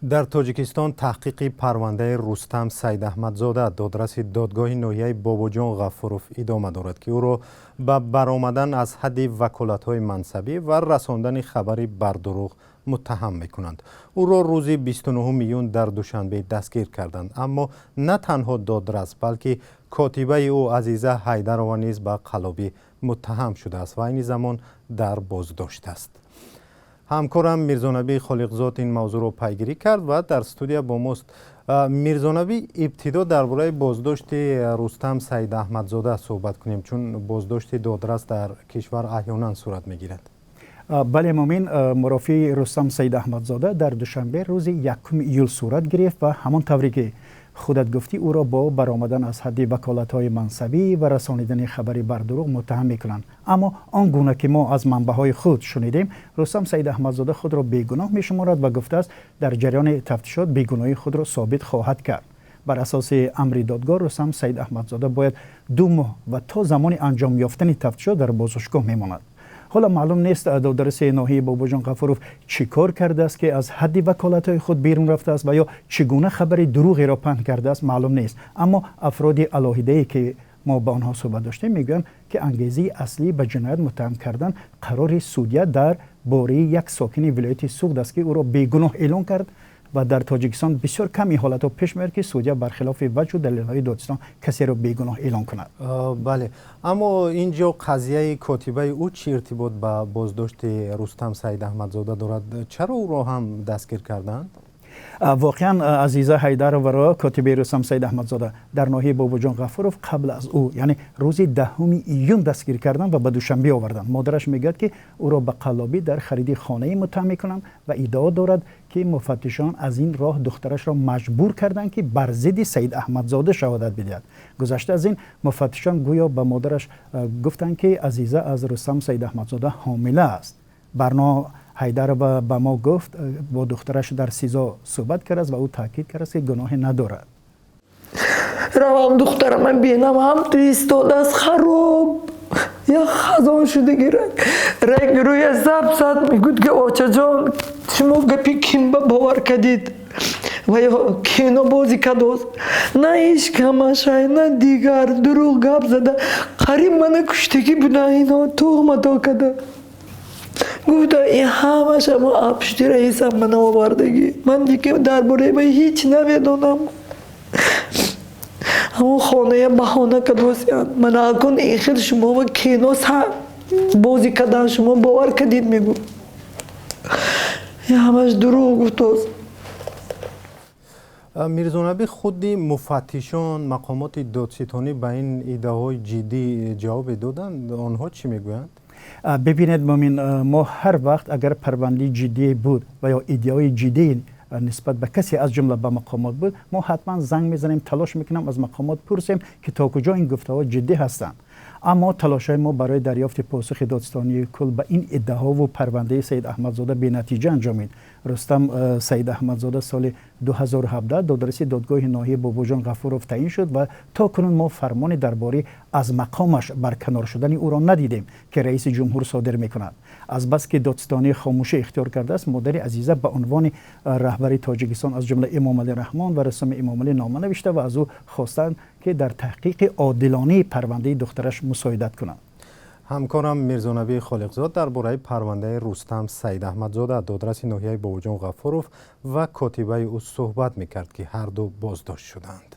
در تاجیکستان تحقیق پرونده رستم سید احمدزاده دادرس دادگاه ناحیه باباجان غفوروف ادامه دارد که او را به برآمدن از حد وکالت‌های منصبی و رساندن خبری بر دروغ متهم می‌کنند. او را روز 29 میلیون در دوشنبه دستگیر کردند، اما نه تنها دادرس بلکه کاتبه او عزیزه حیدرова نیز به قلابی متهم شده است و این زمان در بازداشت است. همکارم میرزانبی خالقزاد این موضوع را پیگیری کرد و در استودیو با ماست. میرزانبی، ابتدا درباره بازداشت رستم سید احمدزاده صحبت کنیم، چون بازداشت دادرس در کشور احیانا صورت میگیرد. بله مومن، مرافعه رستم سید احمدزاده در دوشنبه روز 1 ایول صورت گرفت و همان طوری که خودت گفتی او را با برآمدن از حد وکالت‌های منصبی و رسانیدن خبری بر دروغ متهم می‌کنند. اما آنگونه که ما از منبع‌های خود شنیدیم، رستم سید احمدزاده خود را بیگناه می‌شمارد و گفته است در جریان تفتیشات بیگناهی خود را ثابت خواهد کرد. بر اساس امر دادگاه رستم سید احمدزاده باید 2 ماه و تا زمان انجام یافتن تفتیشات در بازداشتگاه می‌ماند. حالا معلوم نیست دادرس ناحیه باباجان غفوروف چی کار کرده است که از حد وکالت‌های خود بیرون رفته است و یا چگونه خبر دروغی را پنهان کرده است معلوم نیست. اما افراد علاهیده‌ای که ما با آنها صحبت داشتیم میگویند که انگیزه اصلی به جنایت متهم کردن قرار سودیه در باره یک ساکن ولایت سوخت است که او را بیگناه اعلام کرد و در تاجیکستان بسیار کمی حالت‌ها پیش میاد که سودیه برخلاف وجه و دلایل دادستان کسی را بیگناه اعلام کند. بله، اما اینجا قضیه کاتبه او چه ارتباط به بازداشت رستم سید احمدزاده دارد؟ چرا او را هم دستگیر کردند؟ واقعا عزیزه حیدرova کاتبه رستم سید احمدزاده در ناحیه باباجان غفوروف قبل از او یعنی روز 10 ایون دستگیر کردند و به دوشنبه آوردند. مادرش میگوید که او را به قلابی در خرید خانه متهم میکنند و ادعا دارد که مفتشان از این راه دخترش را مجبور کردند که بر ضد سید احمدزاده شهادت بدهد. گذشته از این مفتشان گویا به مادرش گفتند که عزیزه از رستم سید احمدزاده حامله است. برنا حیدر به ما گفت با دخترش در سیزا صحبت کرد و او تاکید کرد که گناه ندارد. روام دخترم بینم هم ایستاده است خراب یا خزان شده رنگ روی زب زد. میگوید که آچه جان شما گپی کین باور کردید و یا کینو بازی کداست نه ایش کمشه نه دیگر دروغ گپ زده قریب من کشتگی بوده اینا تهمت کده. گفته این همه شما اپشتی رئیسم من آوردگی من دیگه درباره به هیچ نمیدونم. همون خانه بهانه کدوسیان من اکن این خیلی شما و کینوس بازی کدن شما باور کدید میگو این همش دروغ گفتاست. میرزانبی، خود مفتشان مقامات دادستانی به این ایده‌های جدی جواب دادند؟ آنها چی میگویند؟ ببینید مومن، ما هر وقت اگر پرونده جدی بود و یا ایده‌های جدی نسبت به کسی از جمله به مقامات بود، ما حتما زنگ میزنیم، تلاش میکنیم از مقامات پرسیم که تا کجا این گفته‌ها جدی هستند. اما تلاش‌های ما برای دریافت پاسخ دادستانی کل به این ادعاها و پرونده سید احمدزاده به نتیجه انجامید. رستم سید احمدزاده سال 2017 دادرس دادگاه ناحیه باباجان غفوروف تعیین شد و تا کنون ما فرمان درباره از مقامش برکنار شدن او را ندیدیم که رئیس جمهور صادر میکند. از بس که دادستانی خاموشی اختیار کرده است، مادر عزیزه به عنوان رهبر تاجیکستان از جمله امام علی رحمان و رسم امام علی نامه نوشته و از او خواستند که در تحقیق عادلانه پرونده دخترش مساعدت کنند. همکارم میرزانبی خالقزاد درباره پرونده رستم سید احمدزاده دادرس ناحیه باباجان غفوروف و کاتبه او صحبت میکرد که هر دو بازداشت شدند.